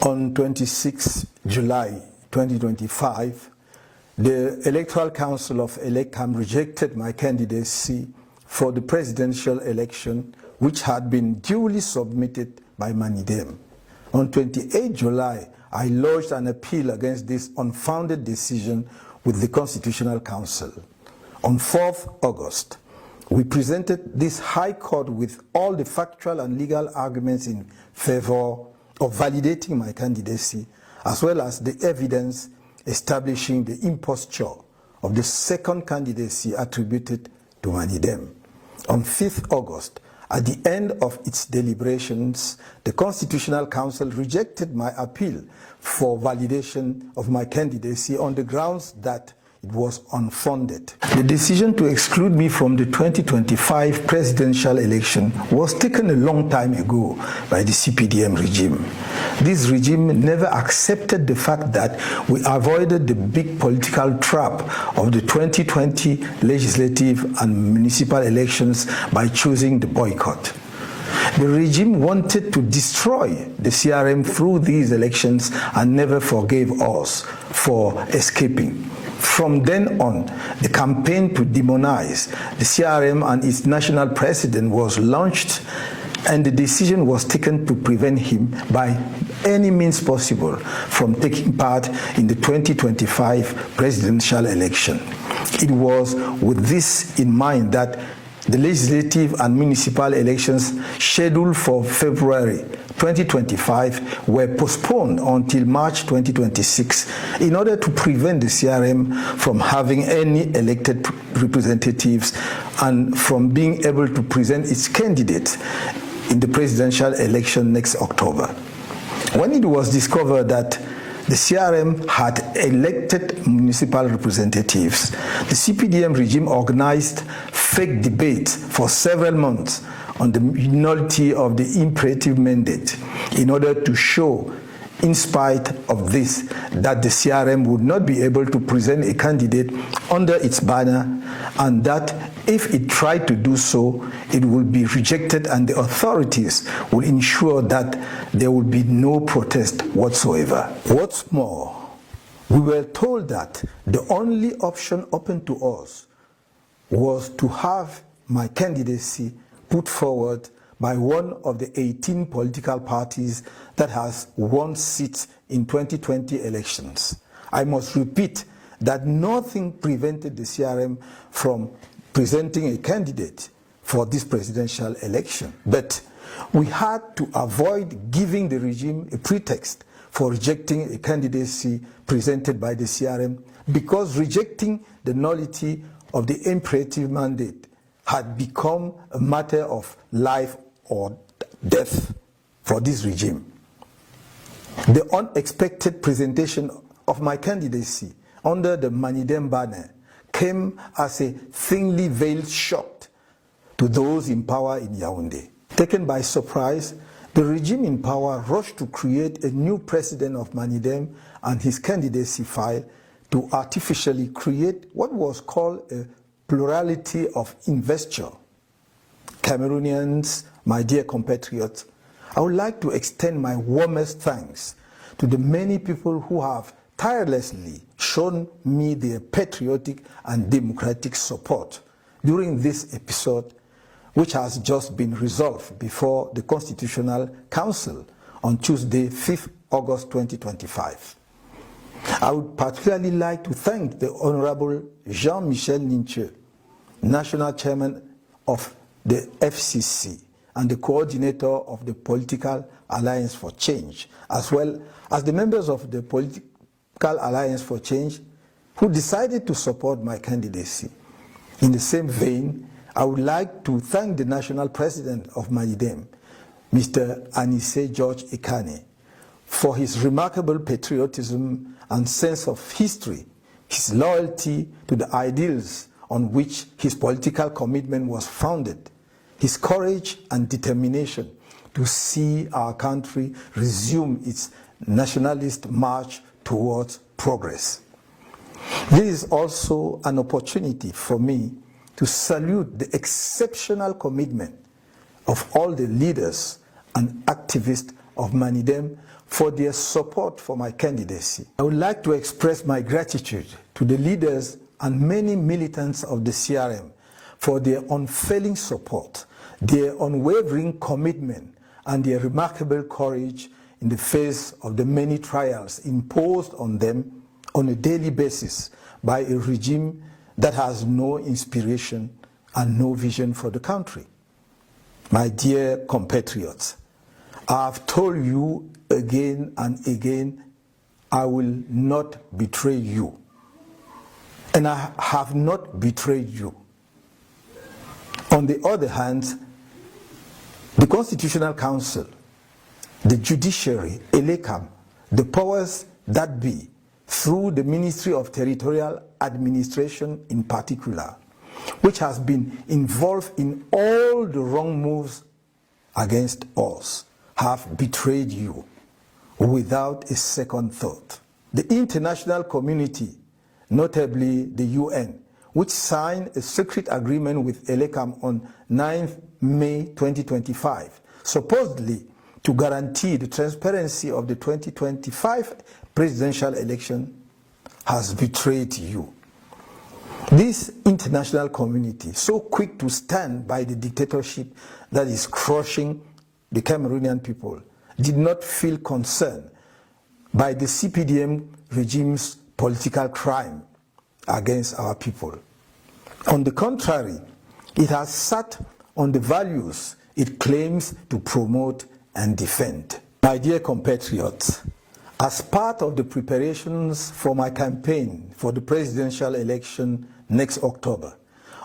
On 26 July 2025, the Electoral Council of ELECAM rejected my candidacy for the presidential election, which had been duly submitted by Manidem. On 28 July, I lodged an appeal against this unfounded decision with the Constitutional Council. On 4th August, we presented this High Court with all the factual and legal arguments in favor of validating my candidacy, as well as the evidence establishing the imposture of the second candidacy attributed to Manidem. On 5th August, at the end of its deliberations, the Constitutional Council rejected my appeal for validation of my candidacy on the grounds that it was unfounded. The decision to exclude me from the 2025 presidential election was taken a long time ago by the CPDM regime. This regime never accepted the fact that we avoided the big political trap of the 2020 legislative and municipal elections by choosing the boycott. The regime wanted to destroy the CRM through these elections and never forgave us for escaping. From then on, the campaign to demonize the CRM and its national president was launched, and the decision was taken to prevent him by any means possible from taking part in the 2025 presidential election. It was with this in mind that the legislative and municipal elections scheduled for February 2025 were postponed until March 2026 in order to prevent the CRM from having any elected representatives and from being able to present its candidates in the presidential election next October. When it was discovered that the CRM had elected municipal representatives, the CPDM regime organized fake debates for several months on the nullity of the imperative mandate in order to show, in spite of this, that the CRM would not be able to present a candidate under its banner, and that if it tried to do so, it would be rejected and the authorities will ensure that there will be no protest whatsoever. What's more, we were told that the only option open to us was to have my candidacy put forward by one of the 18 political parties that has won seats in 2020 elections. I must repeat that nothing prevented the CRM from presenting a candidate for this presidential election, but we had to avoid giving the regime a pretext for rejecting a candidacy presented by the CRM, because rejecting the nullity of the imperative mandate had become a matter of life or death for this regime. The unexpected presentation of my candidacy under the Manidem banner came as a thinly veiled shock to those in power in Yaoundé. Taken by surprise, the regime in power rushed to create a new president of Manidem and his candidacy file to artificially create what was called a plurality of investiture. Cameroonians, my dear compatriots, I would like to extend my warmest thanks to the many people who have tirelessly shown me their patriotic and democratic support during this episode, which has just been resolved before the Constitutional Council on Tuesday, 5th August 2025. I would particularly like to thank the Honorable Jean-Michel Ninche, National Chairman of the FCC and the coordinator of the Political Alliance for Change, as well as the members of the Political Alliance for Change who decided to support my candidacy. In the same vein, I would like to thank the National President of Manidem, Mr. Anise George Ekane, for his remarkable patriotism and sense of history, his loyalty to the ideals on which his political commitment was founded, his courage and determination to see our country resume its nationalist march towards progress. This is also an opportunity for me to salute the exceptional commitment of all the leaders and activists of Manidem for their support for my candidacy. I would like to express my gratitude to the leaders and many militants of the CRM for their unfailing support, their unwavering commitment, and their remarkable courage in the face of the many trials imposed on them on a daily basis by a regime that has no inspiration and no vision for the country. My dear compatriots, I have told you again and again, I will not betray you. And I have not betrayed you. On the other hand, the Constitutional Council, the judiciary, ELECAM, the powers that be, through the Ministry of Territorial Administration in particular, which has been involved in all the wrong moves against us, have betrayed you without a second thought. The international community, notably the UN, which signed a secret agreement with ELECAM on 9th May 2025, supposedly to guarantee the transparency of the 2025 presidential election, has betrayed you. This international community, so quick to stand by the dictatorship that is crushing the Cameroonian people, did not feel concerned by the CPDM regime's political crime against our people. On the contrary, it has sat on the values it claims to promote and defend. My dear compatriots, as part of the preparations for my campaign for the presidential election next October,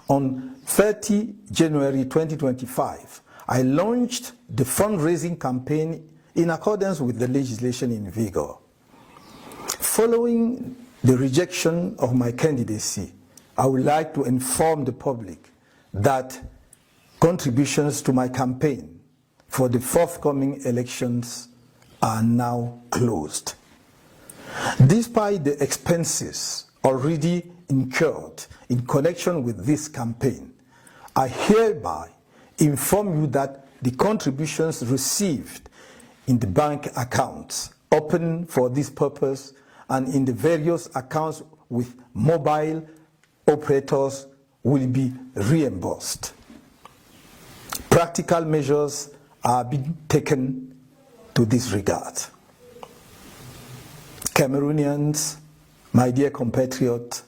on 30 January 2025, I launched the fundraising campaign in accordance with the legislation in vigor. Following the rejection of my candidacy, I would like to inform the public that contributions to my campaign for the forthcoming elections are now closed. Despite the expenses already incurred in connection with this campaign, I hereby inform you that the contributions received in the bank accounts open for this purpose and in the various accounts with mobile operators will be reimbursed. Practical measures are being taken to this regard. Cameroonians, my dear compatriots,